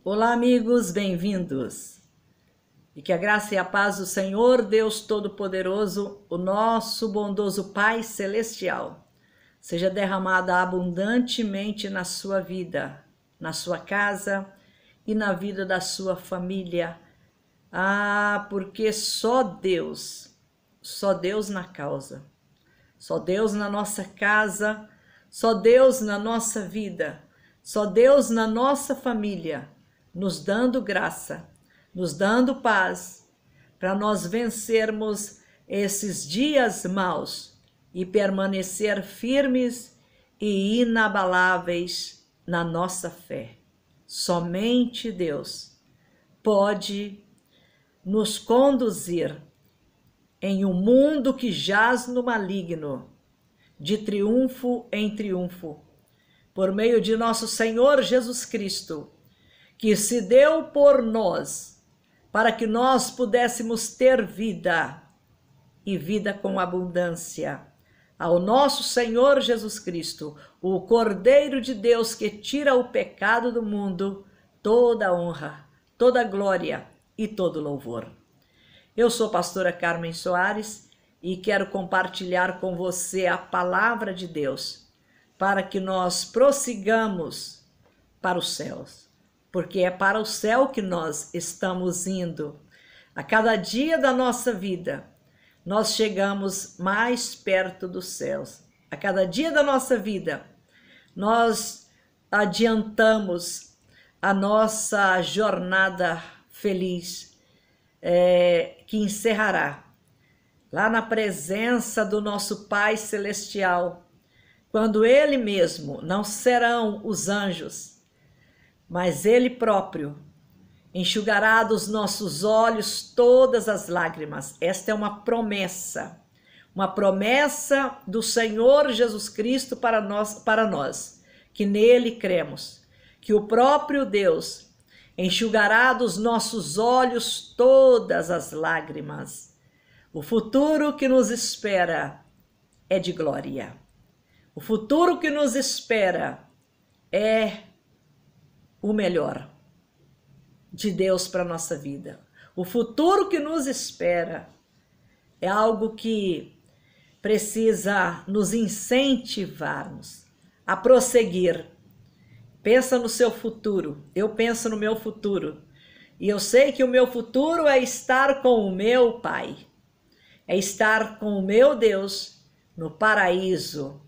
Olá, amigos, bem-vindos. E que a graça e a paz do Senhor, Deus Todo-Poderoso, o nosso bondoso Pai Celestial, seja derramada abundantemente na sua vida, na sua casa e na vida da sua família. Porque só Deus na causa, só Deus na nossa casa, só Deus na nossa vida, só Deus na nossa família, nos dando graça, nos dando paz, para nós vencermos esses dias maus e permanecer firmes e inabaláveis na nossa fé. Somente Deus pode nos conduzir em um mundo que jaz no maligno, de triunfo em triunfo, por meio de nosso Senhor Jesus Cristo, que se deu por nós, para que nós pudéssemos ter vida, e vida com abundância. Ao nosso Senhor Jesus Cristo, o Cordeiro de Deus que tira o pecado do mundo, toda honra, toda glória e todo louvor. Eu sou a pastora Carmen Soares e quero compartilhar com você a palavra de Deus, para que nós prossigamos para os céus. Porque é para o céu que nós estamos indo. A cada dia da nossa vida, nós chegamos mais perto dos céus. A cada dia da nossa vida, nós adiantamos a nossa jornada feliz, que encerrará lá na presença do nosso Pai Celestial, quando Ele mesmo, não serão os anjos, mas Ele próprio enxugará dos nossos olhos todas as lágrimas. Esta é uma promessa do Senhor Jesus Cristo para nós, que nele cremos, que o próprio Deus enxugará dos nossos olhos todas as lágrimas. O futuro que nos espera é de glória. O futuro que nos espera é o melhor de Deus para a nossa vida. O futuro que nos espera é algo que precisa nos incentivar-nos a prosseguir. Pensa no seu futuro, eu penso no meu futuro. E eu sei que o meu futuro é estar com o meu Pai, é estar com o meu Deus no paraíso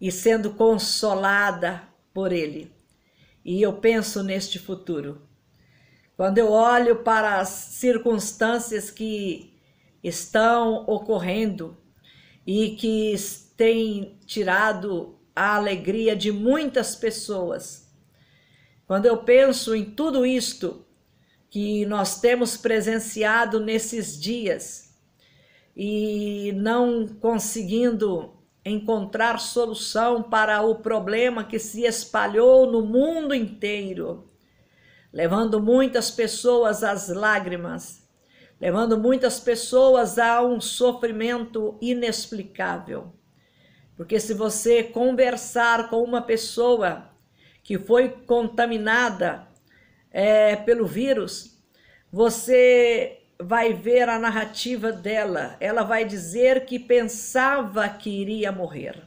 e sendo consolada por Ele. E eu penso neste futuro. Quando eu olho para as circunstâncias que estão ocorrendo e que têm tirado a alegria de muitas pessoas, quando eu penso em tudo isto que nós temos presenciado nesses dias e não conseguindo encontrar solução para o problema que se espalhou no mundo inteiro, levando muitas pessoas às lágrimas, levando muitas pessoas a um sofrimento inexplicável. Porque se você conversar com uma pessoa que foi contaminada pelo vírus, você vai ver a narrativa dela. Ela vai dizer que pensava que iria morrer.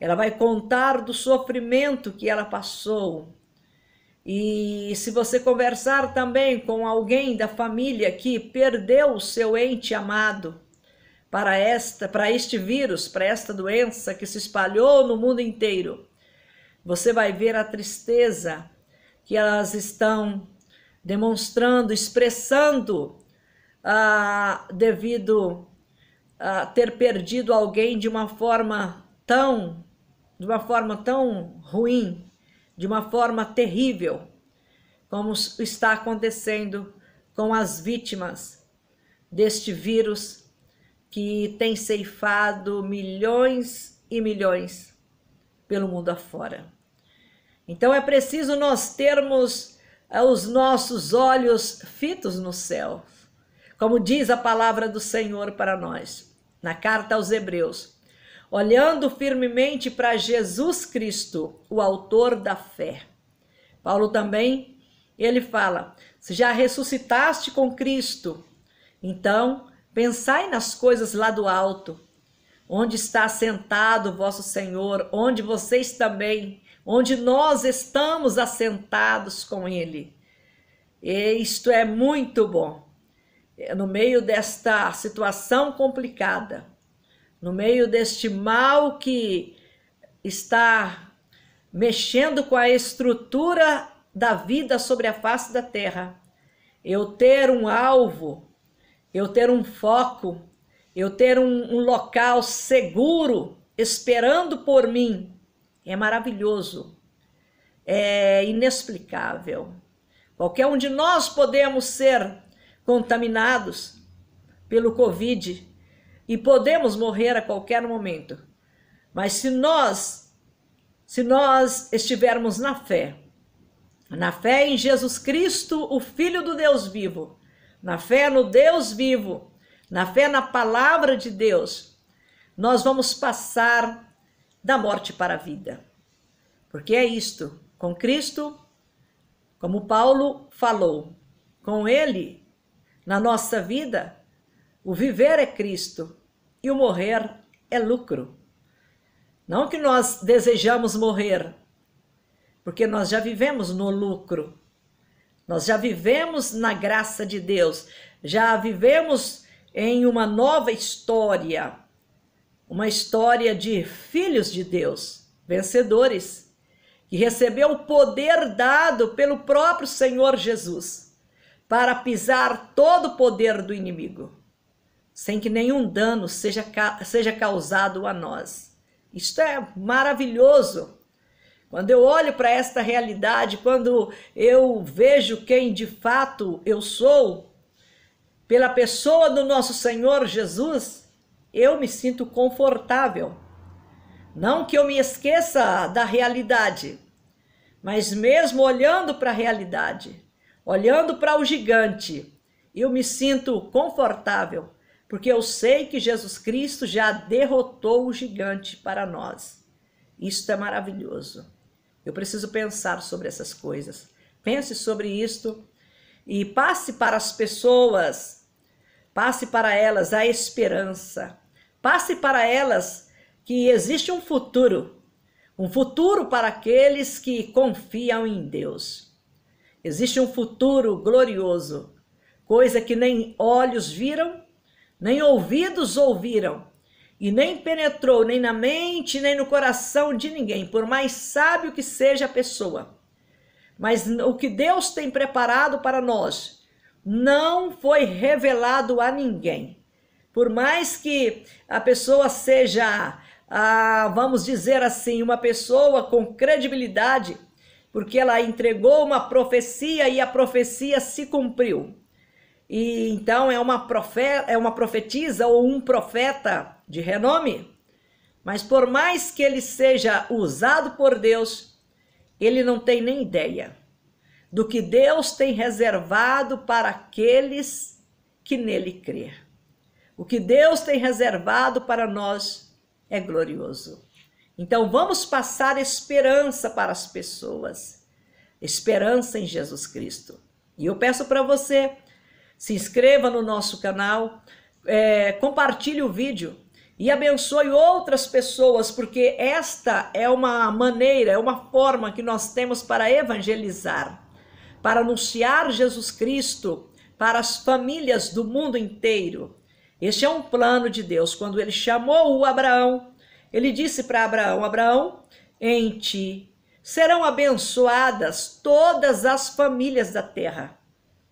Ela vai contar do sofrimento que ela passou. E se você conversar também com alguém da família que perdeu o seu ente amado para este vírus, para esta doença que se espalhou no mundo inteiro, você vai ver a tristeza que elas estão demonstrando, expressando, devido a ter perdido alguém de uma forma tão ruim, de uma forma terrível, como está acontecendo com as vítimas deste vírus que tem ceifado milhões e milhões pelo mundo afora. Então é preciso nós termos os nossos olhos fitos no céu, como diz a palavra do Senhor para nós, na carta aos Hebreus, olhando firmemente para Jesus Cristo, o autor da fé. Paulo também ele fala: se já ressuscitaste com Cristo, então pensai nas coisas lá do alto, onde está assentado o vosso Senhor, onde vocês também, onde nós estamos assentados com Ele. E isto é muito bom. No meio desta situação complicada, no meio deste mal que está mexendo com a estrutura da vida sobre a face da terra, eu ter um alvo, eu ter um foco, eu ter um local seguro esperando por mim, é maravilhoso, é inexplicável. Qualquer um de nós podemos ser contaminados pelo Covid e podemos morrer a qualquer momento. Mas se nós estivermos na fé em Jesus Cristo, o Filho do Deus vivo, na fé no Deus vivo, na fé na palavra de Deus, nós vamos passar da morte para a vida. Porque é isto, com Cristo, como Paulo falou, com Ele, na nossa vida, o viver é Cristo e o morrer é lucro. Não que nós desejamos morrer, porque nós já vivemos no lucro, nós já vivemos na graça de Deus, já vivemos em uma nova história, uma história de filhos de Deus, vencedores, que recebeu o poder dado pelo próprio Senhor Jesus para pisar todo o poder do inimigo, sem que nenhum dano seja causado a nós. Isto é maravilhoso. Quando eu olho para esta realidade, quando eu vejo quem de fato eu sou, pela pessoa do nosso Senhor Jesus, eu me sinto confortável. Não que eu me esqueça da realidade, mas mesmo olhando para a realidade, olhando para o gigante, eu me sinto confortável, porque eu sei que Jesus Cristo já derrotou o gigante para nós. Isto é maravilhoso. Eu preciso pensar sobre essas coisas. Pense sobre isto e passe para as pessoas, passe para elas a esperança, passe para elas que existe um futuro para aqueles que confiam em Deus. Existe um futuro glorioso, coisa que nem olhos viram, nem ouvidos ouviram, e nem penetrou nem na mente, nem no coração de ninguém, por mais sábio que seja a pessoa. Mas o que Deus tem preparado para nós não foi revelado a ninguém. Por mais que a pessoa seja, vamos dizer assim, uma pessoa com credibilidade, porque ela entregou uma profecia e a profecia se cumpriu. E então é uma profetisa ou um profeta de renome, mas por mais que ele seja usado por Deus, ele não tem nem ideia do que Deus tem reservado para aqueles que nele crê. O que Deus tem reservado para nós é glorioso. Então vamos passar esperança para as pessoas, esperança em Jesus Cristo. E eu peço para você, se inscreva no nosso canal, compartilhe o vídeo e abençoe outras pessoas, porque esta é uma maneira, é uma forma que nós temos para evangelizar, para anunciar Jesus Cristo para as famílias do mundo inteiro. Este é um plano de Deus. Quando ele chamou o Abraão, ele disse para Abraão: Abraão, em ti serão abençoadas todas as famílias da terra.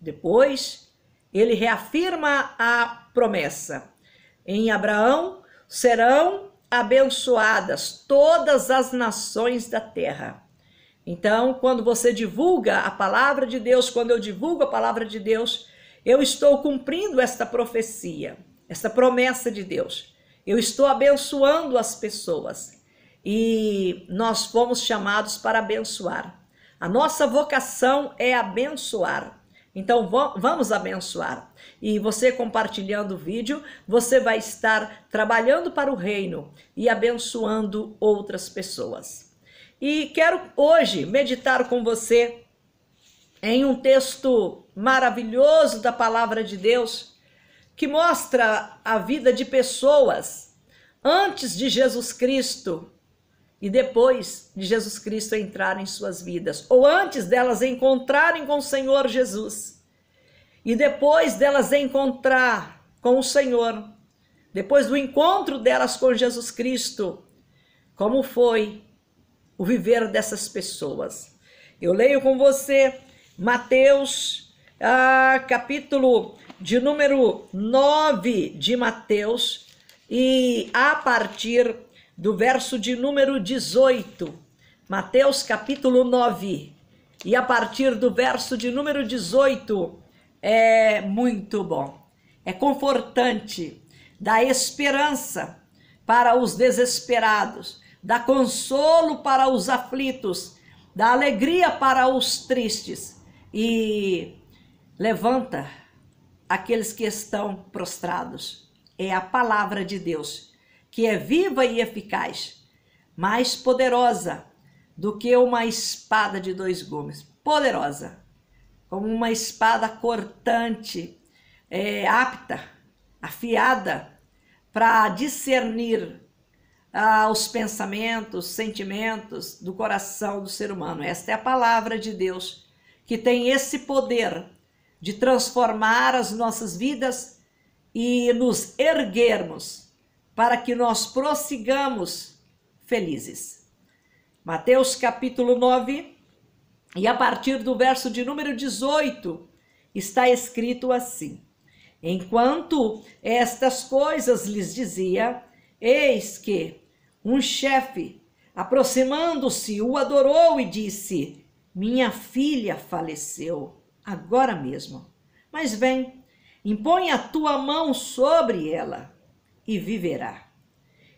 Depois, ele reafirma a promessa. Em Abraão serão abençoadas todas as nações da terra. Então, quando você divulga a palavra de Deus, quando eu divulgo a palavra de Deus, eu estou cumprindo esta profecia, esta promessa de Deus. Eu estou abençoando as pessoas e nós fomos chamados para abençoar. A nossa vocação é abençoar. Então vamos abençoar. E você compartilhando o vídeo, você vai estar trabalhando para o reino e abençoando outras pessoas. E quero hoje meditar com você em um texto maravilhoso da palavra de Deus, que mostra a vida de pessoas antes de Jesus Cristo e depois de Jesus Cristo entrar em suas vidas, ou antes delas encontrarem com o Senhor Jesus, e depois delas encontrar com o Senhor, depois do encontro delas com Jesus Cristo, como foi o viver dessas pessoas. Eu leio com você Mateus, capítulo de número 9 de Mateus, e a partir do verso de número 18, Mateus capítulo 9, e a partir do verso de número 18, é muito bom, é confortante, dá esperança para os desesperados, dá consolo para os aflitos, dá alegria para os tristes e levanta aqueles que estão prostrados. É a palavra de Deus, que é viva e eficaz, mais poderosa do que uma espada de 2 gumes, poderosa, como uma espada cortante, apta, afiada para discernir os pensamentos, sentimentos do coração do ser humano. Esta é a palavra de Deus, que tem esse poder de transformar as nossas vidas e nos erguermos para que nós prossigamos felizes. Mateus capítulo 9, e a partir do verso de número 18, está escrito assim: enquanto estas coisas lhes dizia, eis que um chefe, aproximando-se, o adorou e disse: minha filha faleceu agora mesmo, mas vem, impõe a tua mão sobre ela e viverá.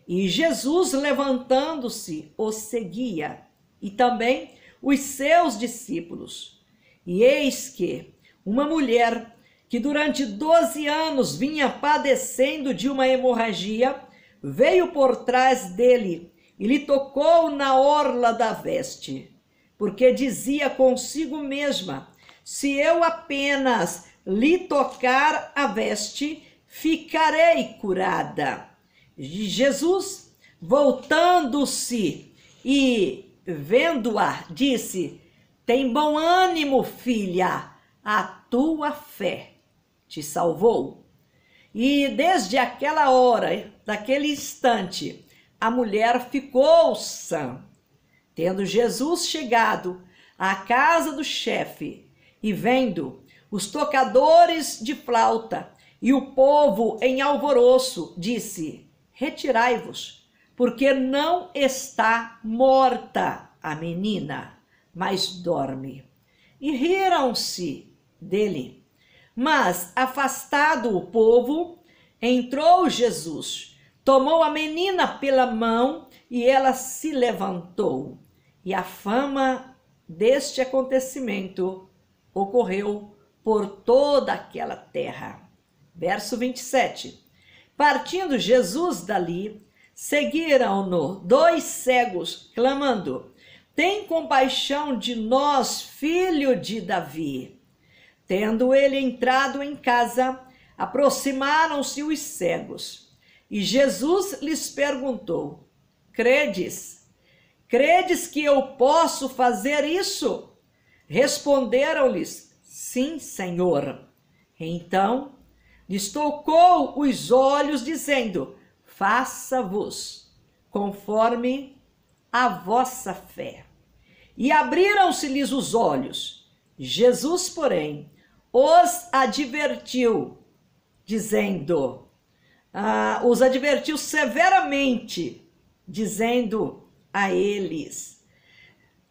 E Jesus, levantando-se, o seguia, e também os seus discípulos. E eis que uma mulher que durante 12 anos vinha padecendo de uma hemorragia, veio por trás dele e lhe tocou na orla da veste, porque dizia consigo mesma: se eu apenas lhe tocar a veste, ficarei curada. E Jesus, voltando-se e vendo-a, disse: tem bom ânimo, filha, a tua fé te salvou. E desde aquela hora, daquele instante, a mulher ficou sã. Tendo Jesus chegado à casa do chefe e vendo os tocadores de flauta e o povo em alvoroço, disse: retirai-vos, porque não está morta a menina, mas dorme. E riram-se dele. Mas, afastado o povo, entrou Jesus, tomou a menina pela mão e ela se levantou. E a fama deste acontecimento ocorreu por toda aquela terra. Verso 27. Partindo Jesus dali, seguiram-no 2 cegos, clamando: tem compaixão de nós, filho de Davi. Tendo ele entrado em casa, aproximaram-se os cegos. E Jesus lhes perguntou: credes? Credes que eu posso fazer isso? Responderam-lhes: sim, Senhor. Então lhes tocou os olhos, dizendo: faça-vos conforme a vossa fé. E abriram-se-lhes os olhos. Jesus, porém, os advertiu, dizendo, os advertiu severamente, dizendo a eles: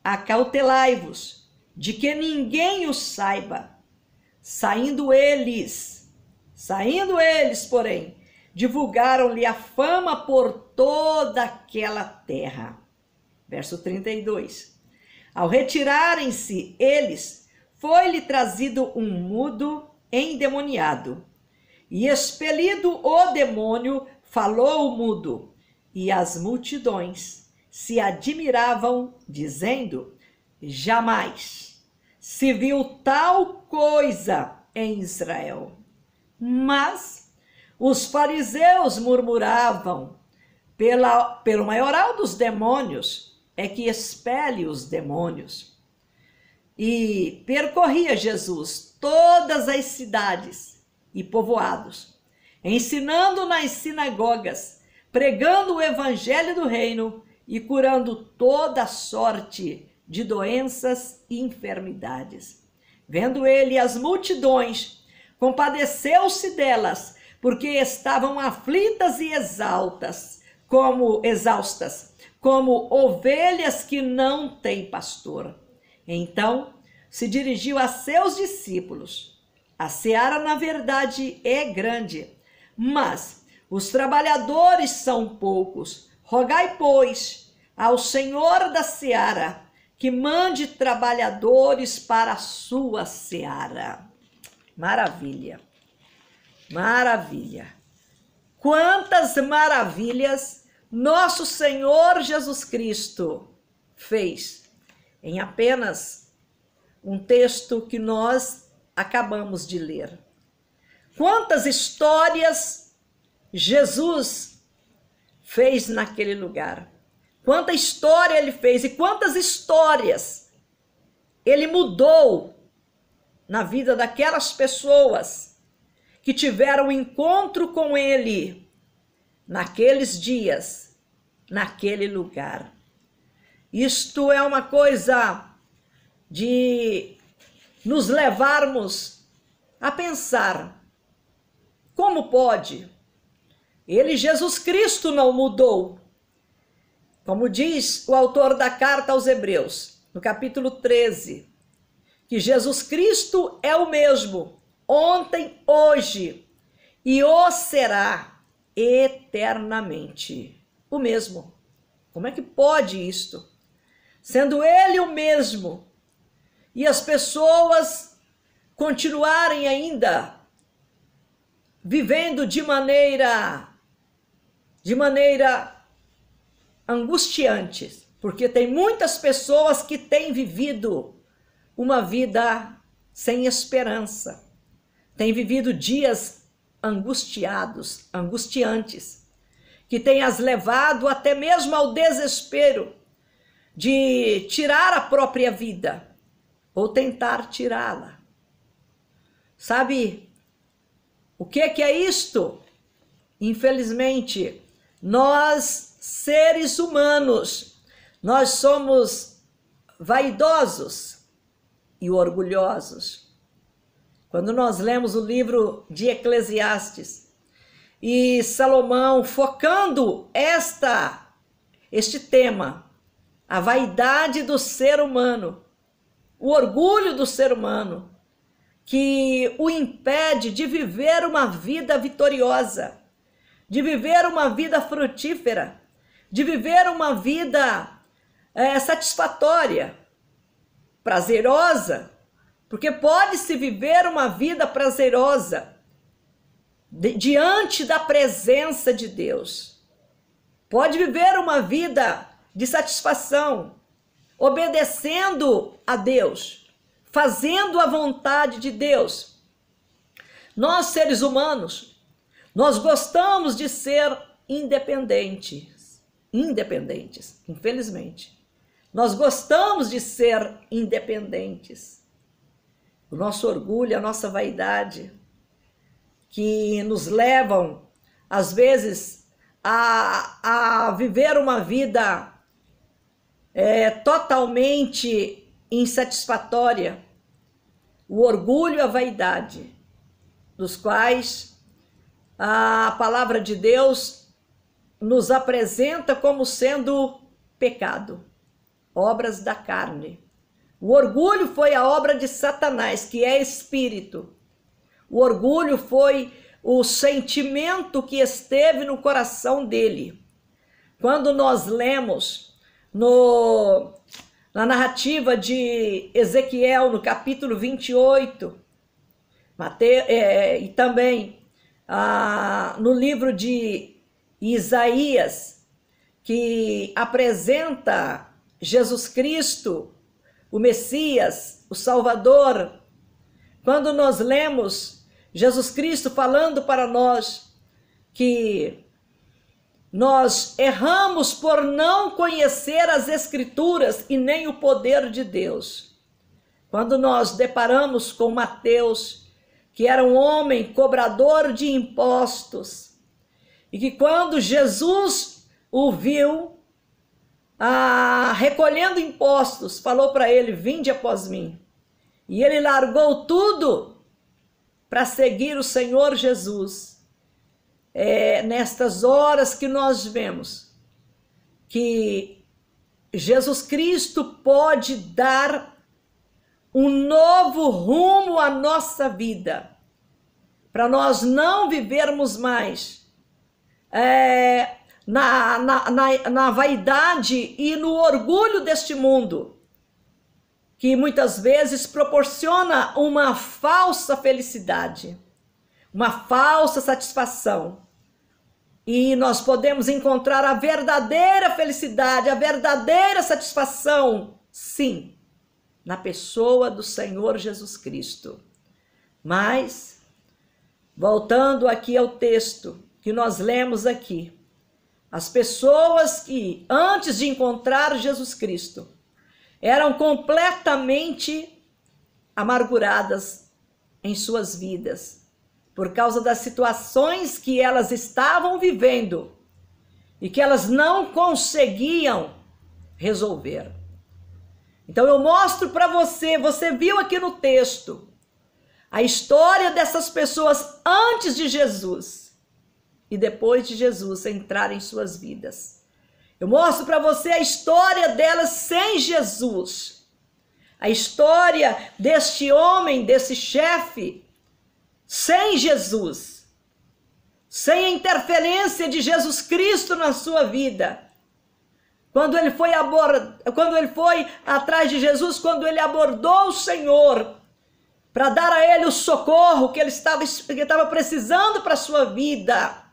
acautelai-vos de que ninguém o saiba. Saindo eles, porém, divulgaram-lhe a fama por toda aquela terra. Verso 32. Ao retirarem-se eles, foi-lhe trazido um mudo endemoniado. E expelido o demônio, falou o mudo. E as multidões se admiravam, dizendo: jamais se viu tal coisa em Israel. Mas os fariseus murmuravam: pelo maioral dos demônios é que expele os demônios. E percorria Jesus todas as cidades e povoados, ensinando nas sinagogas, pregando o evangelho do reino e curando toda sorte de doenças e enfermidades. Vendo ele as multidões, compadeceu-se delas, porque estavam aflitas e exaustas, como ovelhas que não têm pastor. Então se dirigiu a seus discípulos: a seara, na verdade, é grande, mas os trabalhadores são poucos. Rogai, pois, ao Senhor da seara que mande trabalhadores para a sua seara. Maravilha, maravilha. Quantas maravilhas nosso Senhor Jesus Cristo fez em apenas um texto que nós acabamos de ler. Quantas histórias Jesus fez naquele lugar. Quanta história ele fez e quantas histórias ele mudou na vida daquelas pessoas que tiveram encontro com ele naqueles dias, naquele lugar. Isto é uma coisa de nos levarmos a pensar: como pode? Ele, Jesus Cristo, não mudou. Como diz o autor da carta aos Hebreus, no capítulo 13, que Jesus Cristo é o mesmo, ontem, hoje, e o será eternamente. O mesmo. Como é que pode isto? Sendo ele o mesmo, e as pessoas continuarem ainda vivendo de maneira angustiante, porque tem muitas pessoas que têm vivido uma vida sem esperança, têm vivido dias angustiados, angustiantes, que têm as levado até mesmo ao desespero de tirar a própria vida ou tentar tirá-la. Sabe o que é isto? Infelizmente, nós, seres humanos, nós somos vaidosos e orgulhosos. Quando nós lemos o livro de Eclesiastes e Salomão focando este tema, a vaidade do ser humano, o orgulho do ser humano, que o impede de viver uma vida vitoriosa, de viver uma vida frutífera, de viver uma vida satisfatória, prazerosa, porque pode-se viver uma vida prazerosa diante da presença de Deus. Pode viver uma vida de satisfação, obedecendo a Deus, fazendo a vontade de Deus. Nós, seres humanos, nós gostamos de ser independentes, infelizmente. Nós gostamos de ser independentes. O nosso orgulho, a nossa vaidade, que nos levam, às vezes, a viver uma vida totalmente insatisfatória. O orgulho e a vaidade, dos quais a palavra de Deus nos apresenta como sendo pecado, obras da carne. O orgulho foi a obra de Satanás, que é espírito. O orgulho foi o sentimento que esteve no coração dele. Quando nós lemos na narrativa de Ezequiel, no capítulo 28, e também no livro de Isaías, que apresenta Jesus Cristo, o Messias, o Salvador, quando nós lemos Jesus Cristo falando para nós que nós erramos por não conhecer as Escrituras e nem o poder de Deus. Quando nós deparamos com Mateus, que era um homem cobrador de impostos, e que quando Jesus o viu recolhendo impostos, falou para ele: vinde após mim. E ele largou tudo para seguir o Senhor Jesus. Nestas horas que nós vemos que Jesus Cristo pode dar um novo rumo à nossa vida, para nós não vivermos mais na vaidade e no orgulho deste mundo, que muitas vezes proporciona uma falsa felicidade, uma falsa satisfação. E nós podemos encontrar a verdadeira felicidade, a verdadeira satisfação, sim, na pessoa do Senhor Jesus Cristo. Mas, voltando aqui ao texto que nós lemos aqui, as pessoas que, antes de encontrar Jesus Cristo, eram completamente amarguradas em suas vidas, por causa das situações que elas estavam vivendo e que elas não conseguiam resolver. Então eu mostro para você, você viu aqui no texto, a história dessas pessoas antes de Jesus e depois de Jesus entrar em suas vidas. Eu mostro para você a história delas sem Jesus, a história deste homem, desse chefe, sem Jesus, sem a interferência de Jesus Cristo na sua vida. Quando ele foi atrás de Jesus, quando ele abordou o Senhor para dar a ele o socorro que ele estava precisando para a sua vida,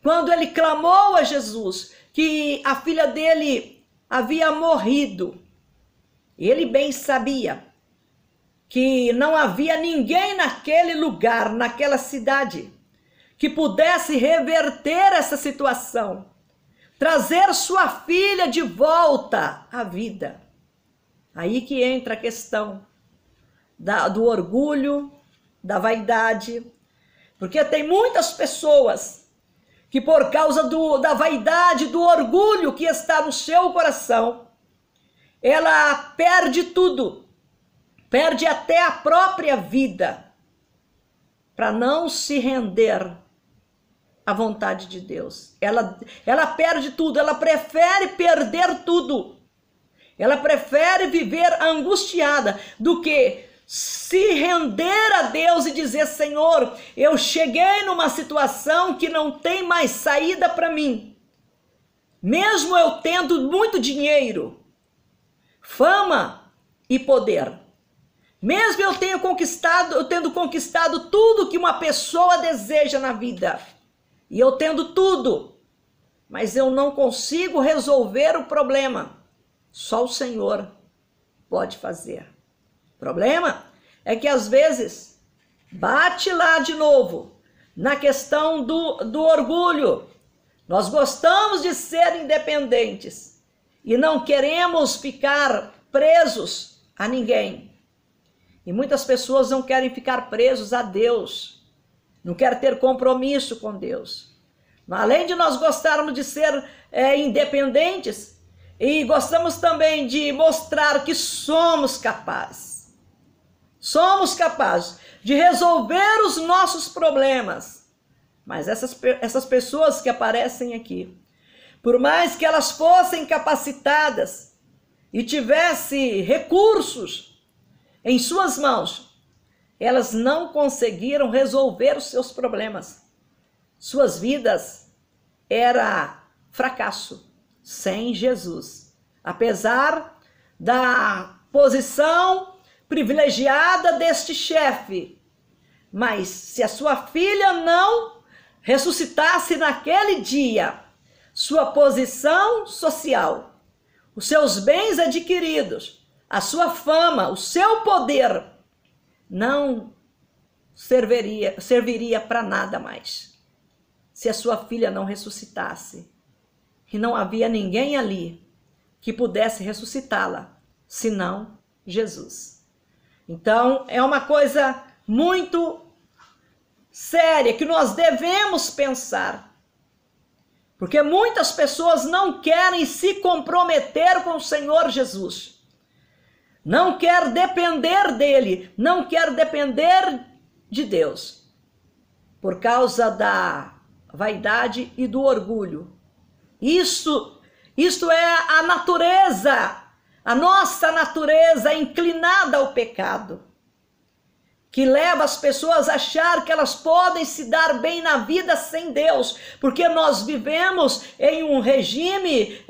quando ele clamou a Jesus que a filha dele havia morrido, ele bem sabia que não havia ninguém naquele lugar, naquela cidade, que pudesse reverter essa situação, trazer sua filha de volta à vida. Aí que entra a questão do orgulho, da vaidade, porque tem muitas pessoas que por causa da vaidade, do orgulho que está no seu coração, ela perde tudo. Perde até a própria vida para não se render à vontade de Deus. Ela perde tudo, ela prefere perder tudo. Ela prefere viver angustiada do que se render a Deus e dizer: Senhor, eu cheguei numa situação que não tem mais saída para mim. Mesmo eu tendo muito dinheiro, fama e poder. Mesmo eu tendo conquistado tudo que uma pessoa deseja na vida, e eu tendo tudo, mas eu não consigo resolver o problema. Só o Senhor pode fazer. O problema é que às vezes bate lá de novo na questão do orgulho. Nós gostamos de ser independentes e não queremos ficar presos a ninguém. E muitas pessoas não querem ficar presos a Deus, não querem ter compromisso com Deus. Além de nós gostarmos de ser independentes, e gostamos também de mostrar que somos capazes. Somos capazes de resolver os nossos problemas. Mas essas pessoas que aparecem aqui, por mais que elas fossem capacitadas e tivessem recursos em suas mãos, elas não conseguiram resolver os seus problemas. Suas vidas era fracasso sem Jesus. Apesar da posição privilegiada deste chefe, mas se a sua filha não ressuscitasse naquele dia, sua posição social, os seus bens adquiridos, a sua fama, o seu poder não serviria para nada mais. Se a sua filha não ressuscitasse, e não havia ninguém ali que pudesse ressuscitá-la, senão Jesus. Então, é uma coisa muito séria que nós devemos pensar, porque muitas pessoas não querem se comprometer com o Senhor Jesus, não quer depender dele, não quer depender de Deus, por causa da vaidade e do orgulho. Isto é a natureza, a nossa natureza inclinada ao pecado, que leva as pessoas a achar que elas podem se dar bem na vida sem Deus, porque nós vivemos em um regime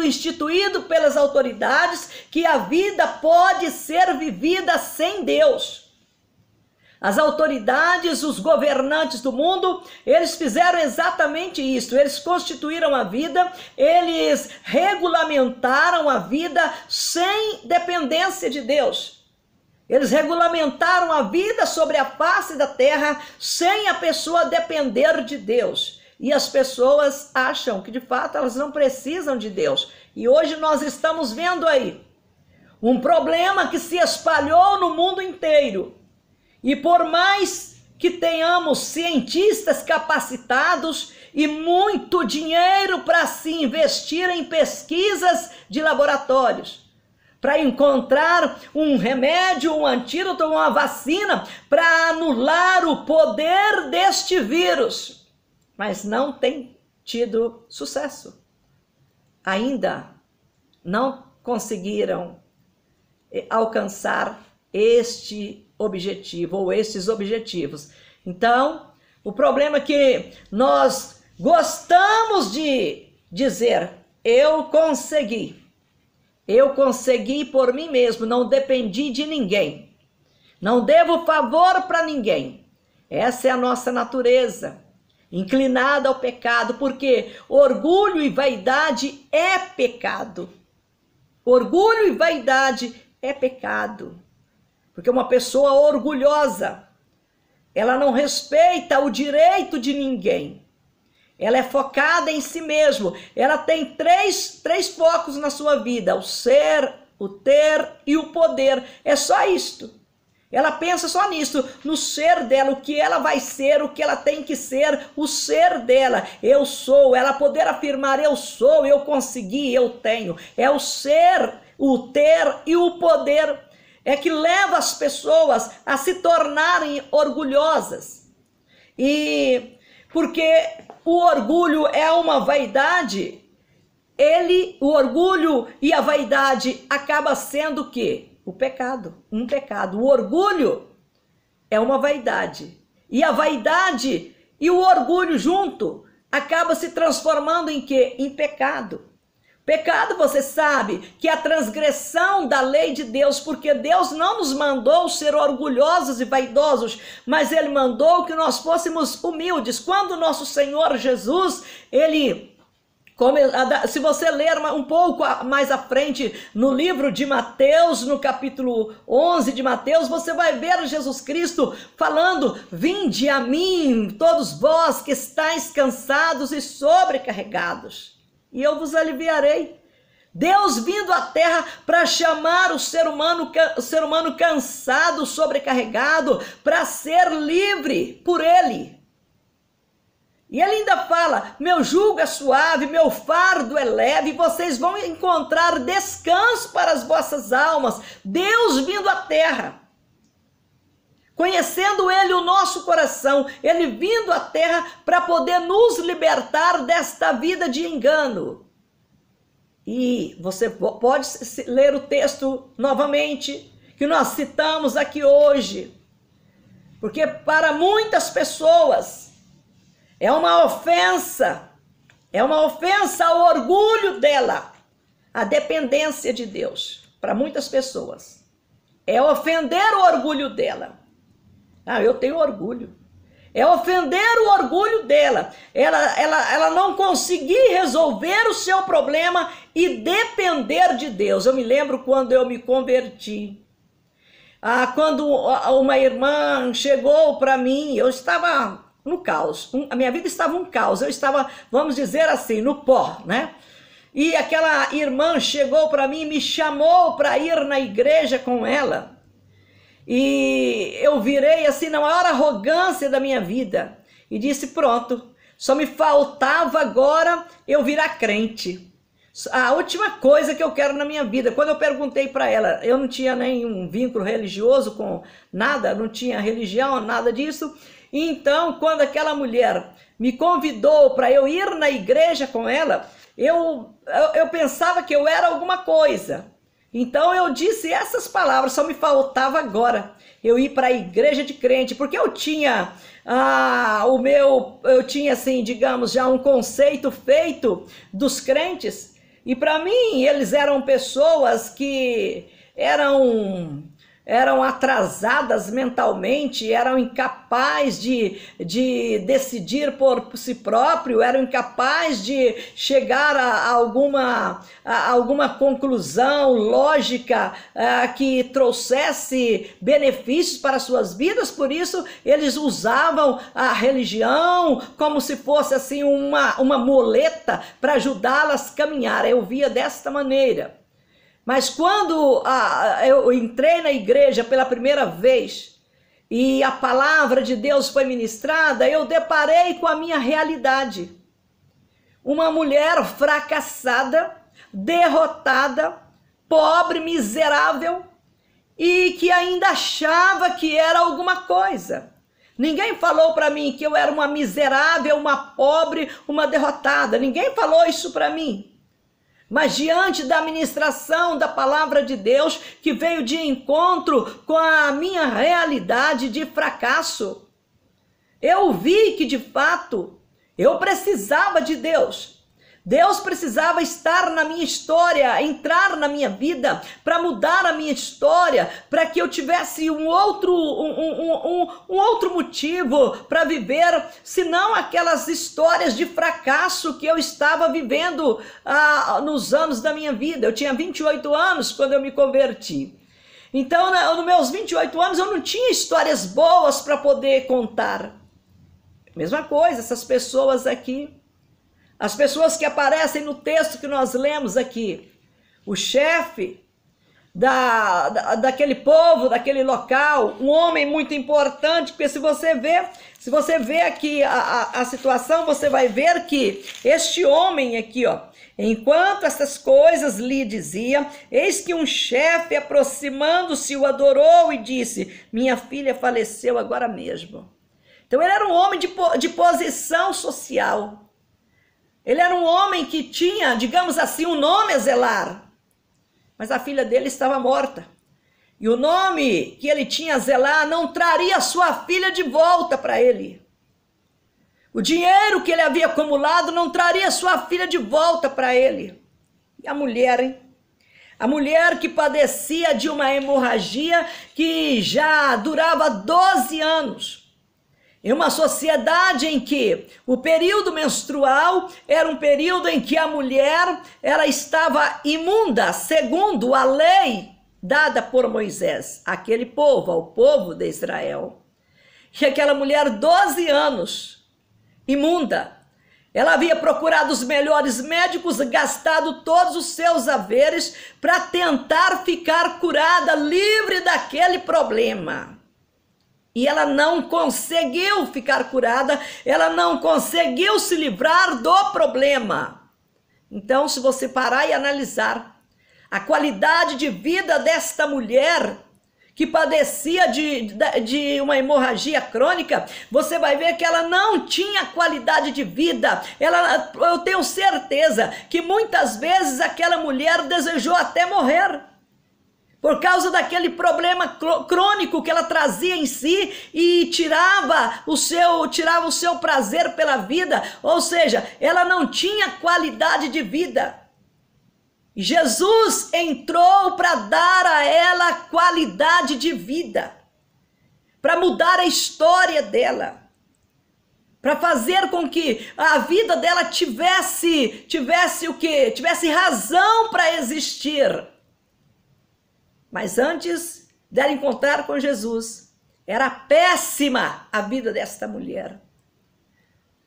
instituído pelas autoridades, que a vida pode ser vivida sem Deus. As autoridades, os governantes do mundo, eles fizeram exatamente isso. Eles constituíram a vida, eles regulamentaram a vida sem dependência de Deus. Eles regulamentaram a vida sobre a face da terra sem a pessoa depender de Deus. E as pessoas acham que de fato elas não precisam de Deus. E hoje nós estamos vendo aí um problema que se espalhou no mundo inteiro. E por mais que tenhamos cientistas capacitados e muito dinheiro para se investir em pesquisas de laboratórios, para encontrar um remédio, um antídoto, uma vacina, para anular o poder deste vírus, mas não tem tido sucesso. Ainda não conseguiram alcançar este objetivo ou esses objetivos. Então, o problema é que nós gostamos de dizer: eu consegui por mim mesmo, não dependi de ninguém, não devo favor para ninguém. Essa é a nossa natureza, inclinada ao pecado, porque orgulho e vaidade é pecado. Orgulho e vaidade é pecado. Porque uma pessoa orgulhosa, ela não respeita o direito de ninguém. Ela é focada em si mesma. Ela tem três focos na sua vida: o ser, o ter e o poder. É só isto. Ela pensa só nisso, no ser dela, o que ela vai ser, o que ela tem que ser, o ser dela. Eu sou, ela poder afirmar: eu sou, eu consegui, eu tenho. É o ser, o ter e o poder é que leva as pessoas a se tornarem orgulhosas. E porque o orgulho é uma vaidade, o orgulho e a vaidade acaba sendo o quê? O pecado, um pecado. O orgulho é uma vaidade, e a vaidade e o orgulho junto acaba se transformando em quê? Em pecado. Pecado, você sabe, que é a transgressão da lei de Deus, porque Deus não nos mandou ser orgulhosos e vaidosos, mas Ele mandou que nós fôssemos humildes. Quando o nosso Senhor Jesus, se você ler um pouco mais à frente no livro de Mateus, no capítulo 11 de Mateus, você vai ver Jesus Cristo falando: vinde a mim, todos vós que estáis cansados e sobrecarregados, e eu vos aliviarei. Deus vindo à terra para chamar o ser humano cansado, sobrecarregado, para ser livre por Ele. E Ele ainda fala: meu jugo é suave, meu fardo é leve, vocês vão encontrar descanso para as vossas almas. Deus vindo à terra, conhecendo Ele o nosso coração, Ele vindo à terra para poder nos libertar desta vida de engano. E você pode ler o texto novamente, que nós citamos aqui hoje, porque para muitas pessoas é uma ofensa ao orgulho dela, a dependência de Deus. Para muitas pessoas é ofender o orgulho dela. Eu tenho orgulho. É ofender o orgulho dela. Ela não conseguir resolver o seu problema e depender de Deus. Eu me lembro quando eu me converti. Quando uma irmã chegou para mim, eu estava no caos. A minha vida estava um caos. Eu estava, vamos dizer assim, no pó, né? E aquela irmã chegou para mim e me chamou para ir na igreja com ela. E eu virei assim na maior arrogância da minha vida e disse: pronto, só me faltava agora eu virar crente. A última coisa que eu quero na minha vida. Quando eu perguntei para ela, eu não tinha nenhum vínculo religioso com nada, não tinha religião, nada disso. Então, quando aquela mulher me convidou para eu ir na igreja com ela, eu pensava que eu era alguma coisa. Então eu disse essas palavras, só me faltava agora eu ir para a igreja de crente, porque eu tinha eu tinha assim, digamos, já um conceito feito dos crentes, e para mim eles eram pessoas que eram atrasadas mentalmente, eram incapazes de decidir por si próprio, eram incapazes de chegar a alguma conclusão lógica que trouxesse benefícios para suas vidas. Por isso eles usavam a religião como se fosse assim uma muleta para ajudá-las a caminhar. Eu via desta maneira. Mas quando eu entrei na igreja pela primeira vez e a palavra de Deus foi ministrada, eu deparei com a minha realidade. Uma mulher fracassada, derrotada, pobre, miserável e que ainda achava que era alguma coisa. Ninguém falou para mim que eu era uma miserável, uma pobre, uma derrotada. Ninguém falou isso para mim. Mas diante da ministração da palavra de Deus, que veio de encontro com a minha realidade de fracasso, eu vi que de fato eu precisava de Deus. Deus precisava estar na minha história, entrar na minha vida, para mudar a minha história, para que eu tivesse um outro motivo para viver, senão aquelas histórias de fracasso que eu estava vivendo nos anos da minha vida. Eu tinha 28 anos quando eu me converti. Então, nos meus 28 anos, eu não tinha histórias boas para poder contar. Mesma coisa, essas pessoas aqui. As pessoas que aparecem no texto que nós lemos aqui, o chefe daquele povo, daquele local, um homem muito importante, porque se você vê aqui a situação, você vai ver que este homem aqui, ó, enquanto essas coisas lhe dizia, eis que um chefe, aproximando-se, o adorou e disse: minha filha faleceu agora mesmo. Então ele era um homem de posição social. Ele era um homem que tinha, digamos assim, um nome a zelar. Mas a filha dele estava morta. E o nome que ele tinha a zelar não traria sua filha de volta para ele. O dinheiro que ele havia acumulado não traria sua filha de volta para ele. E a mulher, hein? A mulher que padecia de uma hemorragia que já durava 12 anos. Em uma sociedade em que o período menstrual era um período em que a mulher ela estava imunda, segundo a lei dada por Moisés, aquele povo, ao povo de Israel. E aquela mulher, 12 anos, imunda, ela havia procurado os melhores médicos, gastado todos os seus haveres para tentar ficar curada, livre daquele problema. E ela não conseguiu ficar curada, ela não conseguiu se livrar do problema. Então, se você parar e analisar a qualidade de vida desta mulher que padecia de uma hemorragia crônica, você vai ver que ela não tinha qualidade de vida. Eu tenho certeza que muitas vezes aquela mulher desejou até morrer. Por causa daquele problema crônico que ela trazia em si e tirava o seu prazer pela vida, ou seja, ela não tinha qualidade de vida. E Jesus entrou para dar a ela qualidade de vida, para mudar a história dela. para fazer com que a vida dela tivesse o quê? Tivesse razão para existir. Mas antes dela encontrar com Jesus, era péssima a vida desta mulher.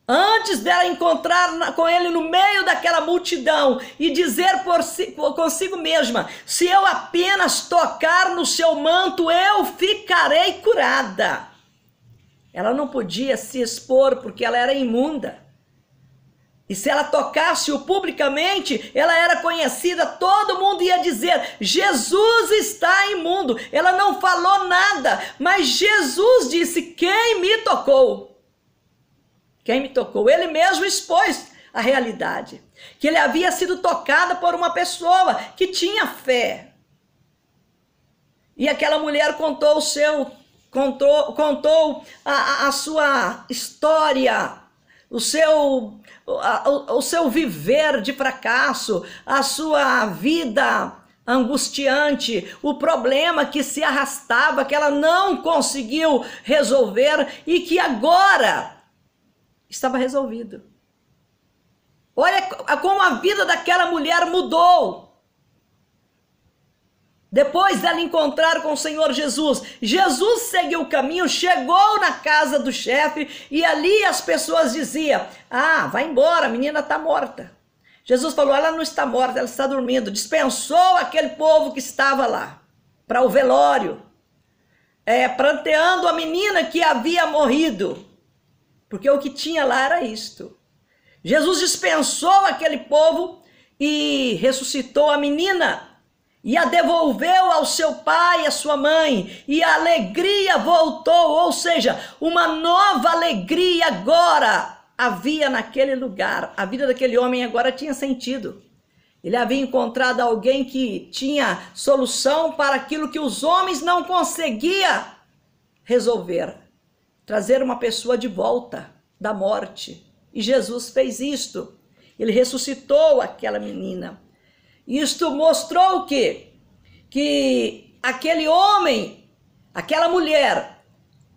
Antes dela encontrar com ele no meio daquela multidão e dizer consigo mesma, se eu apenas tocar no seu manto, eu ficarei curada. Ela não podia se expor porque ela era imunda. E se ela tocasse-o publicamente, ela era conhecida, todo mundo ia dizer, Jesus está imundo. Ela não falou nada, mas Jesus disse, quem me tocou? Quem me tocou? Ele mesmo expôs a realidade, que ele havia sido tocado por uma pessoa que tinha fé. E aquela mulher contou a sua história, o seu viver de fracasso, a sua vida angustiante, o problema que se arrastava, que ela não conseguiu resolver e que agora estava resolvido. Olha como a vida daquela mulher mudou. Depois dela encontrar com o Senhor Jesus, Jesus seguiu o caminho, chegou na casa do chefe e ali as pessoas diziam, vai embora, a menina está morta. Jesus falou, ela não está morta, ela está dormindo. Dispensou aquele povo que estava lá para o velório, pranteando a menina que havia morrido. Porque o que tinha lá era isto. Jesus dispensou aquele povo e ressuscitou a menina e a devolveu ao seu pai e à sua mãe, e a alegria voltou, ou seja, uma nova alegria agora havia naquele lugar. A vida daquele homem agora tinha sentido. Ele havia encontrado alguém que tinha solução para aquilo que os homens não conseguiam resolver. Trazer uma pessoa de volta da morte. E Jesus fez isto. Ele ressuscitou aquela menina. Isto mostrou o quê? Que aquele homem, aquela mulher,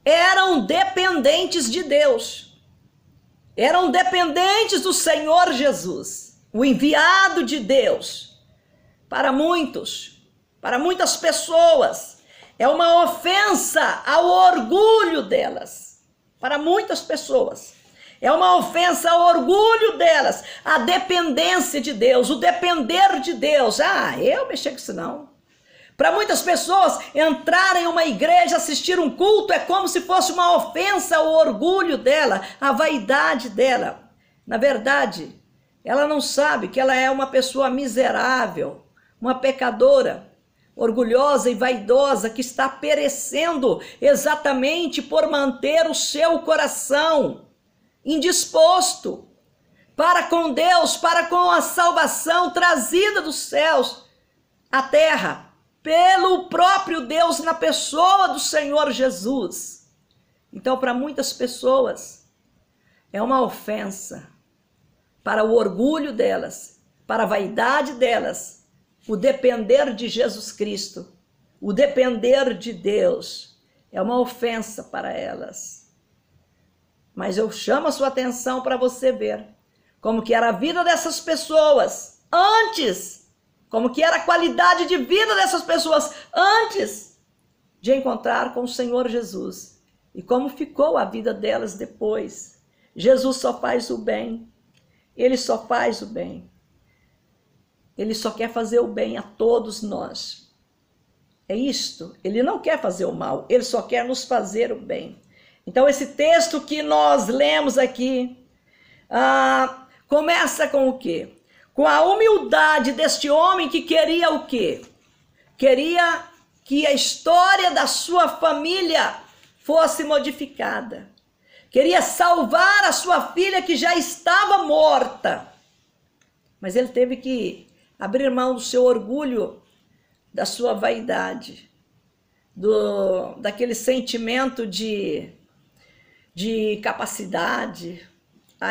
eram dependentes de Deus. Eram dependentes do Senhor Jesus, o enviado de Deus. Para muitos, para muitas pessoas, é uma ofensa ao orgulho delas. Para muitas pessoas. É uma ofensa ao orgulho delas, a dependência de Deus, o depender de Deus. Eu mexer com isso não. Para muitas pessoas, entrar em uma igreja, assistir um culto, é como se fosse uma ofensa ao orgulho dela, à vaidade dela. Na verdade, ela não sabe que ela é uma pessoa miserável, uma pecadora, orgulhosa e vaidosa, que está perecendo exatamente por manter o seu coração indisposto para com Deus, para com a salvação trazida dos céus à terra, pelo próprio Deus na pessoa do Senhor Jesus. Então, para muitas pessoas, é uma ofensa para o orgulho delas, para a vaidade delas, o depender de Jesus Cristo, o depender de Deus, é uma ofensa para elas. Mas eu chamo a sua atenção para você ver como que era a vida dessas pessoas antes, como que era a qualidade de vida dessas pessoas antes de encontrar com o Senhor Jesus e como ficou a vida delas depois. Jesus só faz o bem, ele só faz o bem, ele só quer fazer o bem a todos nós. É isto, ele não quer fazer o mal, ele só quer nos fazer o bem. Então, esse texto que nós lemos aqui, começa com o quê? Com a humildade deste homem que queria o quê? Queria que a história da sua família fosse modificada. Queria salvar a sua filha que já estava morta. Mas ele teve que abrir mão do seu orgulho, da sua vaidade, daquele sentimento de capacidade.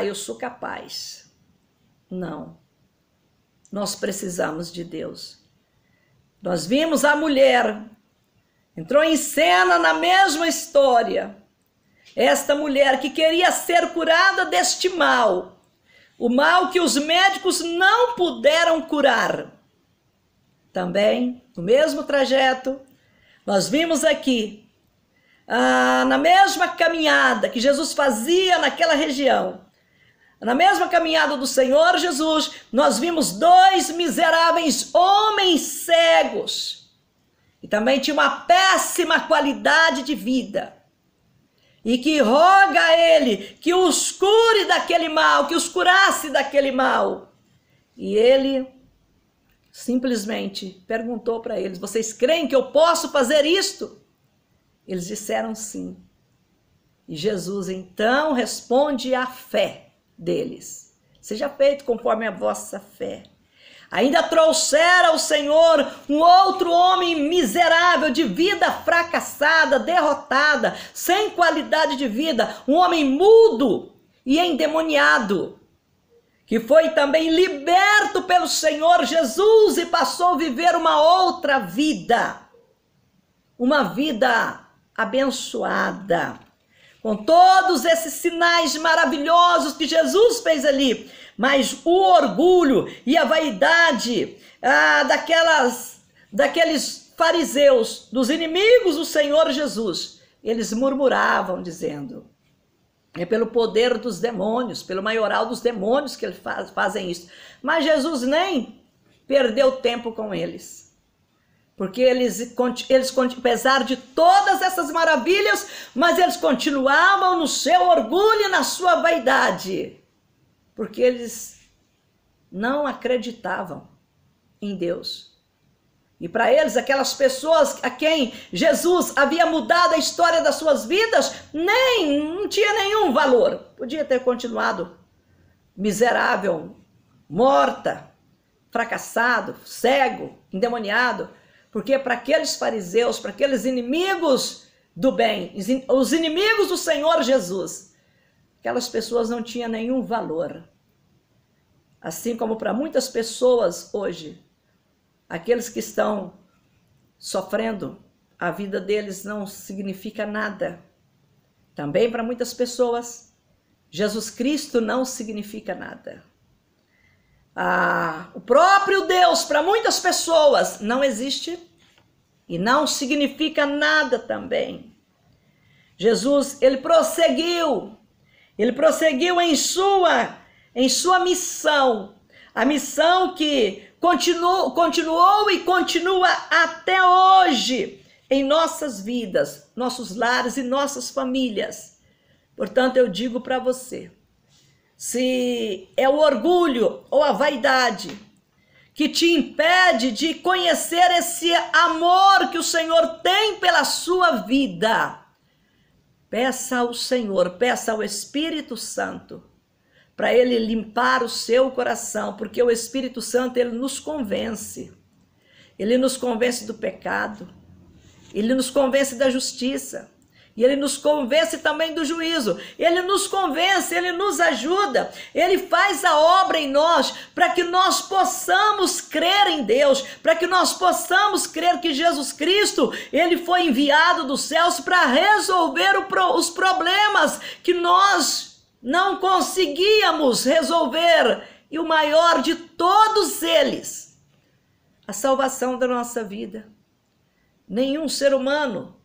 Eu sou capaz. Não. Nós precisamos de Deus. Nós vimos a mulher, entrou em cena na mesma história, esta mulher que queria ser curada deste mal, o mal que os médicos não puderam curar. Também, no mesmo trajeto, nós vimos aqui, na mesma caminhada que Jesus fazia naquela região, na mesma caminhada do Senhor Jesus, nós vimos 2 miseráveis homens cegos, e também tinha uma péssima qualidade de vida, e que roga a ele que os cure daquele mal, que os curasse daquele mal. E ele simplesmente perguntou para eles: vocês creem que eu posso fazer isto? Eles disseram sim. E Jesus então responde à fé deles: seja feito conforme a vossa fé. Ainda trouxera ao Senhor um outro homem miserável, de vida fracassada, derrotada, sem qualidade de vida, um homem mudo e endemoniado, que foi também liberto pelo Senhor Jesus e passou a viver uma outra vida, uma vida abençoada, com todos esses sinais maravilhosos que Jesus fez ali. Mas o orgulho e a vaidade daqueles fariseus, dos inimigos do Senhor Jesus, eles murmuravam dizendo: é pelo poder dos demônios, pelo maioral dos demônios que eles fazem isso. Mas Jesus nem perdeu tempo com eles, porque eles, apesar de todas essas maravilhas, mas eles continuavam no seu orgulho e na sua vaidade, porque eles não acreditavam em Deus. E para eles, aquelas pessoas a quem Jesus havia mudado a história das suas vidas, não tinha nenhum valor. Podia ter continuado miserável, morta, fracassado, cego, endemoniado, porque para aqueles fariseus, para aqueles inimigos do bem, os inimigos do Senhor Jesus, aquelas pessoas não tinham nenhum valor. Assim como para muitas pessoas hoje, aqueles que estão sofrendo, a vida deles não significa nada. Também para muitas pessoas, Jesus Cristo não significa nada. O próprio Deus, para muitas pessoas, não existe e não significa nada também. Jesus, ele prosseguiu em sua missão, a missão que continuou e continua até hoje em nossas vidas, nossos lares e nossas famílias. Portanto, eu digo para você, se é o orgulho ou a vaidade que te impede de conhecer esse amor que o Senhor tem pela sua vida, peça ao Senhor, peça ao Espírito Santo, para ele limpar o seu coração, porque o Espírito Santo, ele nos convence do pecado, ele nos convence da justiça, e ele nos convence também do juízo, ele nos convence, ele nos ajuda, ele faz a obra em nós, para que nós possamos crer em Deus, para que nós possamos crer que Jesus Cristo, ele foi enviado dos céus para resolver os problemas que nós não conseguíamos resolver, e o maior de todos eles, a salvação da nossa vida. Nenhum ser humano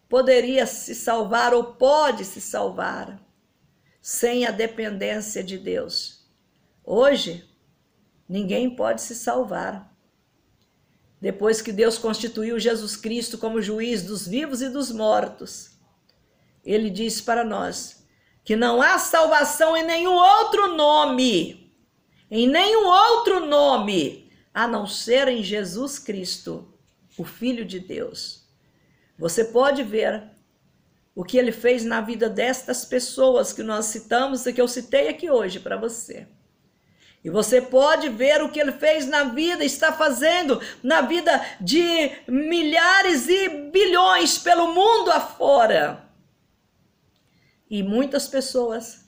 poderia se salvar ou pode se salvar sem a dependência de Deus. Hoje, ninguém pode se salvar. Depois que Deus constituiu Jesus Cristo como juiz dos vivos e dos mortos, ele diz para nós que não há salvação em nenhum outro nome, a não ser em Jesus Cristo, o Filho de Deus. Você pode ver o que ele fez na vida destas pessoas que nós citamos e que eu citei aqui hoje para você. E você pode ver o que ele fez na vida, está fazendo na vida de milhares e bilhões pelo mundo afora. E muitas pessoas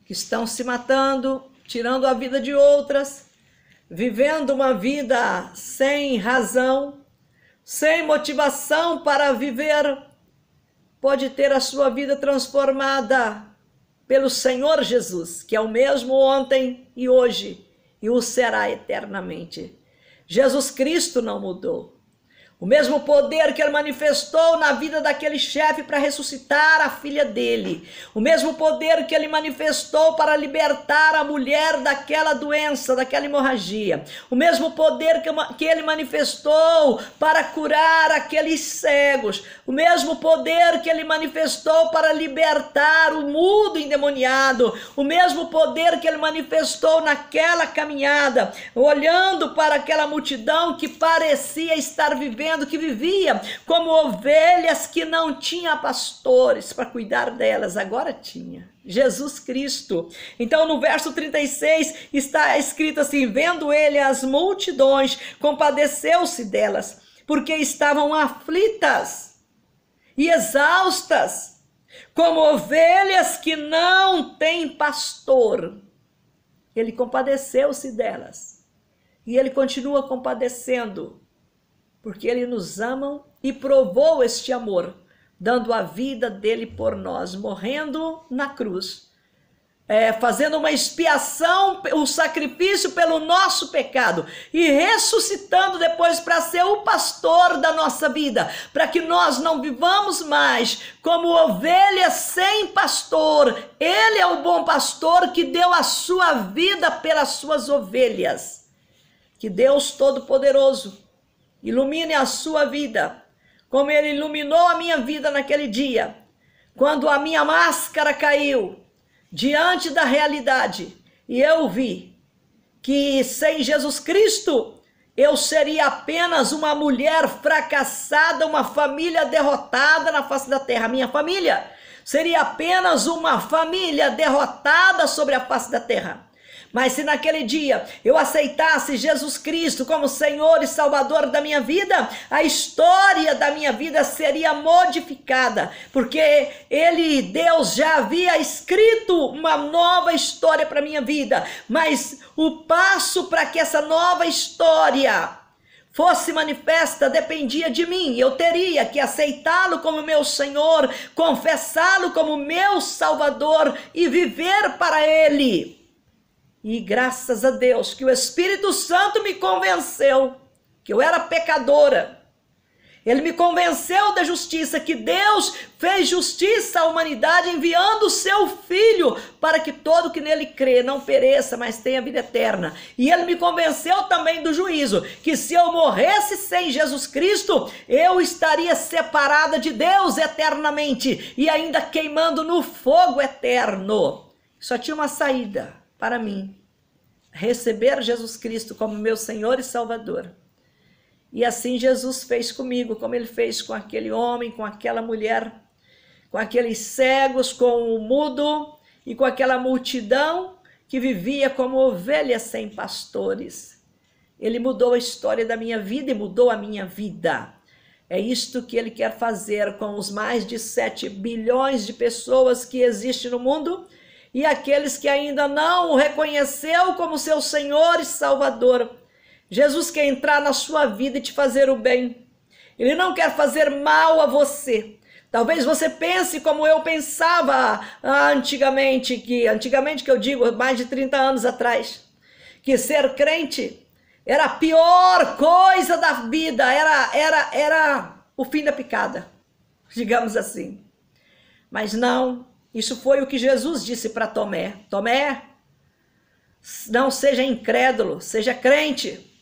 que estão se matando, tirando a vida de outras, vivendo uma vida sem razão, sem motivação para viver, pode ter a sua vida transformada pelo Senhor Jesus, que é o mesmo ontem e hoje, e o será eternamente. Jesus Cristo não mudou. O mesmo poder que ele manifestou na vida daquele chefe para ressuscitar a filha dele. O mesmo poder que ele manifestou para libertar a mulher daquela doença, daquela hemorragia. O mesmo poder que ele manifestou para curar aqueles cegos. O mesmo poder que ele manifestou para libertar o mudo endemoniado. O mesmo poder que ele manifestou naquela caminhada, olhando para aquela multidão que parecia estar vivendo, que vivia como ovelhas que não tinha pastores para cuidar delas, agora tinha Jesus Cristo. Então no verso 36 está escrito assim: vendo ele as multidões, compadeceu-se delas, porque estavam aflitas e exaustas, como ovelhas que não têm pastor. Ele compadeceu-se delas, e ele continua compadecendo, porque ele nos ama e provou este amor, dando a vida dele por nós, morrendo na cruz, fazendo uma expiação, um sacrifício pelo nosso pecado, e ressuscitando depois para ser o pastor da nossa vida, para que nós não vivamos mais como ovelhas sem pastor. Ele é o bom pastor que deu a sua vida pelas suas ovelhas. Que Deus Todo-Poderoso ilumine a sua vida, como ele iluminou a minha vida naquele dia, quando a minha máscara caiu diante da realidade, e eu vi que sem Jesus Cristo eu seria apenas uma mulher fracassada, uma família derrotada na face da terra. Minha família seria apenas uma família derrotada sobre a face da terra. Mas se naquele dia eu aceitasse Jesus Cristo como Senhor e Salvador da minha vida, a história da minha vida seria modificada, porque Deus já havia escrito uma nova história para a minha vida. Mas o passo para que essa nova história fosse manifesta dependia de mim. Eu teria que aceitá-lo como meu Senhor, confessá-lo como meu Salvador e viver para Ele. E graças a Deus que o Espírito Santo me convenceu que eu era pecadora. Ele me convenceu da justiça, que Deus fez justiça à humanidade enviando o seu Filho para que todo que nele crê não pereça, mas tenha vida eterna. E ele me convenceu também do juízo, que se eu morresse sem Jesus Cristo, eu estaria separada de Deus eternamente e ainda queimando no fogo eterno. Só tinha uma saída para mim: receber Jesus Cristo como meu Senhor e Salvador. E assim Jesus fez comigo, como ele fez com aquele homem, com aquela mulher, com aqueles cegos, com o mudo e com aquela multidão que vivia como ovelhas sem pastores. Ele mudou a história da minha vida e mudou a minha vida. É isto que ele quer fazer com os mais de 7 bilhões de pessoas que existem no mundo, e aqueles que ainda não o reconheceu como seu Senhor e Salvador. Jesus quer entrar na sua vida e te fazer o bem. Ele não quer fazer mal a você. Talvez você pense como eu pensava antigamente que eu digo mais de 30 anos atrás, que ser crente era a pior coisa da vida, era o fim da picada, digamos assim. Mas não. Isso foi o que Jesus disse para Tomé: Tomé, não seja incrédulo, seja crente.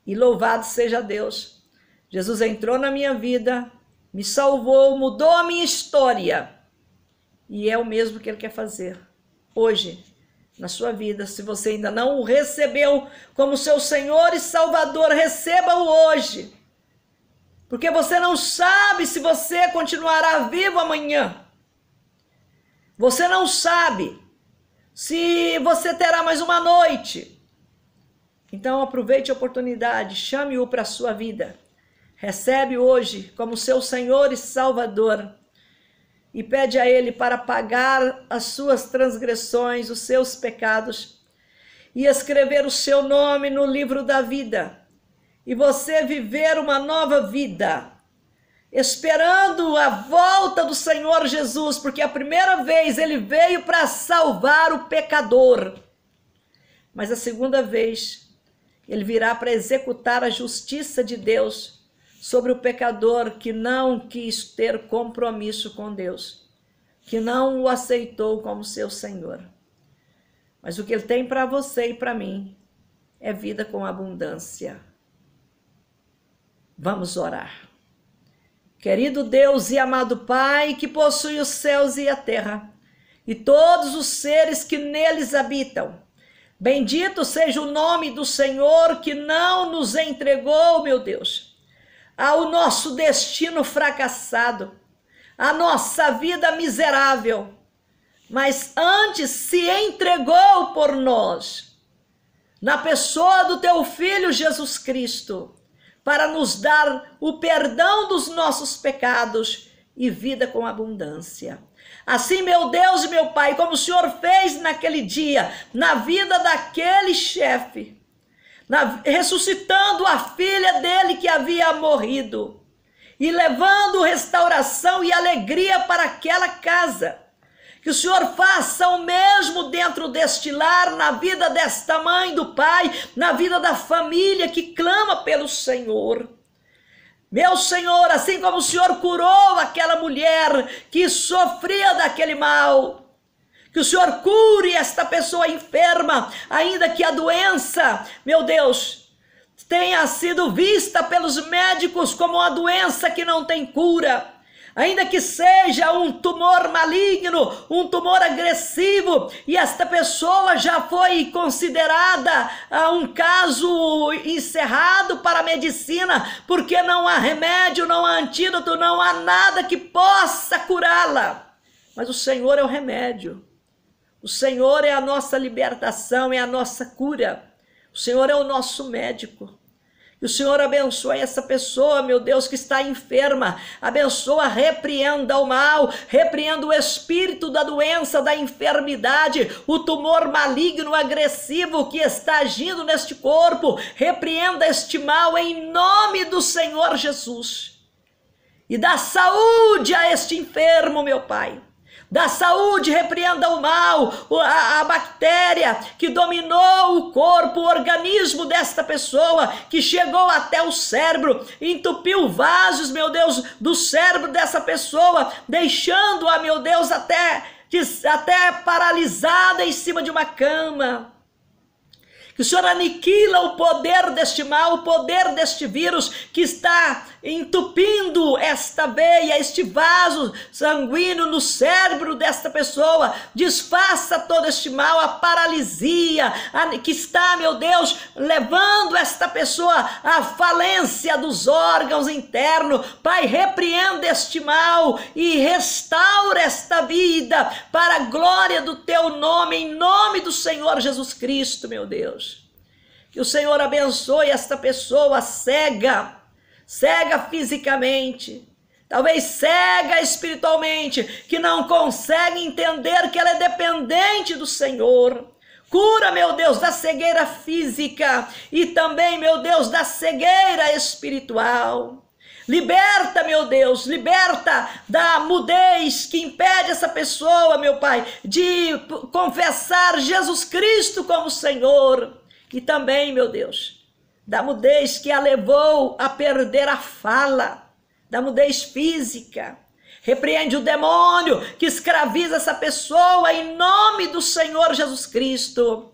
E louvado seja Deus. Jesus entrou na minha vida, me salvou, mudou a minha história. E é o mesmo que ele quer fazer hoje na sua vida. Se você ainda não o recebeu como seu Senhor e Salvador, receba-o hoje. Porque você não sabe se você continuará vivo amanhã. Você não sabe se você terá mais uma noite. Então aproveite a oportunidade, chame-o para a sua vida. Recebe hoje como seu Senhor e Salvador. E pede a Ele para pagar as suas transgressões, os seus pecados. E escrever o seu nome no livro da vida. E você viver uma nova vida. esperando a volta do Senhor Jesus, porque a primeira vez ele veio para salvar o pecador, mas a segunda vez ele virá para executar a justiça de Deus sobre o pecador que não quis ter compromisso com Deus, que não o aceitou como seu Senhor. Mas o que ele tem para você e para mim é vida com abundância. Vamos orar. Querido Deus e amado Pai, que possui os céus e a terra, e todos os seres que neles habitam, bendito seja o nome do Senhor que não nos entregou, meu Deus, ao nosso destino fracassado, à nossa vida miserável, mas antes se entregou por nós, na pessoa do teu Filho Jesus Cristo, para nos dar o perdão dos nossos pecados e vida com abundância. Assim, meu Deus e meu Pai, como o Senhor fez naquele dia, na vida daquele chefe, ressuscitando a filha dele que havia morrido, e levando restauração e alegria para aquela casa, que o Senhor faça o mesmo dentro deste lar, na vida desta mãe, do pai, na vida da família que clama pelo Senhor. Meu Senhor, assim como o Senhor curou aquela mulher que sofria daquele mal, que o Senhor cure esta pessoa enferma, ainda que a doença, meu Deus, tenha sido vista pelos médicos como uma doença que não tem cura, ainda que seja um tumor maligno, um tumor agressivo, e esta pessoa já foi considerada um caso encerrado para a medicina, porque não há remédio, não há antídoto, não há nada que possa curá-la. Mas o Senhor é o remédio, o Senhor é a nossa libertação, é a nossa cura, o Senhor é o nosso médico. Que o Senhor abençoe essa pessoa, meu Deus, que está enferma. Abençoa, repreenda o mal, repreenda o espírito da doença, da enfermidade, o tumor maligno, agressivo que está agindo neste corpo. Repreenda este mal em nome do Senhor Jesus. E dá saúde a este enfermo, meu Pai. Da saúde, repreenda o mal, a bactéria que dominou o corpo, o organismo desta pessoa, que chegou até o cérebro, entupiu vasos, meu Deus, do cérebro dessa pessoa, deixando-a, meu Deus, até paralisada em cima de uma cama. Que o Senhor aniquila o poder deste mal, o poder deste vírus que está entupindo esta veia, este vaso sanguíneo no cérebro desta pessoa. Desfaça todo este mal, a paralisia que está, meu Deus, levando esta pessoa à falência dos órgãos internos. Pai, repreenda este mal e restaura esta vida para a glória do teu nome, em nome do Senhor Jesus Cristo, meu Deus. Que o Senhor abençoe esta pessoa cega fisicamente, talvez cega espiritualmente, que não consegue entender que ela é dependente do Senhor. Cura, meu Deus, da cegueira física e também, meu Deus, da cegueira espiritual. Liberta, meu Deus, liberta da mudez que impede essa pessoa, meu Pai, de confessar Jesus Cristo como Senhor. E também, meu Deus, da mudez que a levou a perder a fala, da mudez física. Repreende o demônio que escraviza essa pessoa em nome do Senhor Jesus Cristo.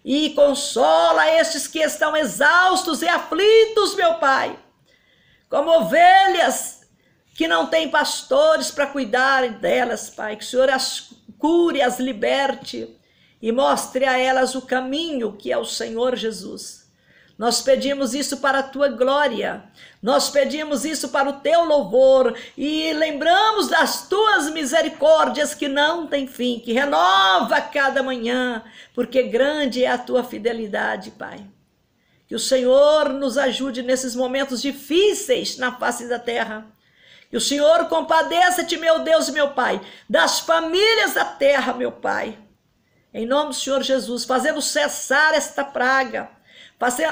E consola estes que estão exaustos e aflitos, meu Pai, como ovelhas que não têm pastores para cuidar delas, Pai. Que o Senhor as cure, as liberte e mostre a elas o caminho que é o Senhor Jesus. Nós pedimos isso para a tua glória, nós pedimos isso para o teu louvor e lembramos das tuas misericórdias que não têm fim, que renova cada manhã, porque grande é a tua fidelidade, Pai. Que o Senhor nos ajude nesses momentos difíceis na face da terra. Que o Senhor compadeça-te, meu Deus e meu Pai, das famílias da terra, meu Pai. Em nome do Senhor Jesus, fazendo cessar esta praga,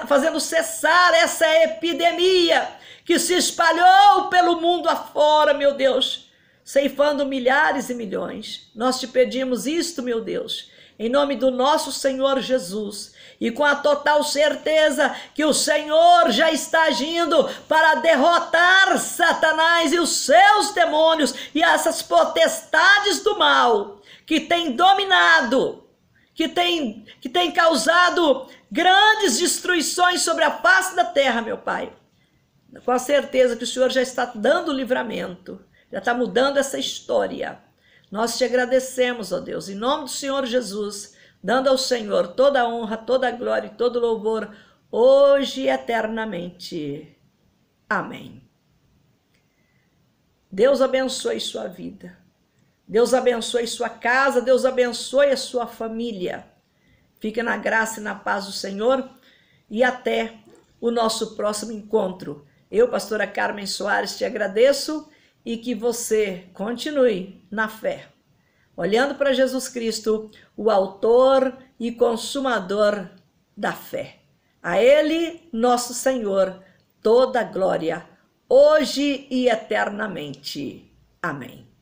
fazendo cessar essa epidemia que se espalhou pelo mundo afora, meu Deus, ceifando milhares e milhões. Nós te pedimos isto, meu Deus, em nome do nosso Senhor Jesus, e com a total certeza que o Senhor já está agindo para derrotar Satanás e os seus demônios e essas potestades do mal que têm dominado, que tem causado grandes destruições sobre a face da terra, meu Pai. Com a certeza que o Senhor já está dando livramento, já está mudando essa história. Nós te agradecemos, ó Deus, em nome do Senhor Jesus, dando ao Senhor toda a honra, toda a glória e todo o louvor, hoje e eternamente. Amém. Deus abençoe sua vida. Deus abençoe sua casa, Deus abençoe a sua família. Fique na graça e na paz do Senhor e até o nosso próximo encontro. Eu, pastora Carmen Soares, te agradeço e que você continue na fé, olhando para Jesus Cristo, o autor e consumador da fé. A Ele, nosso Senhor, toda a glória, hoje e eternamente. Amém.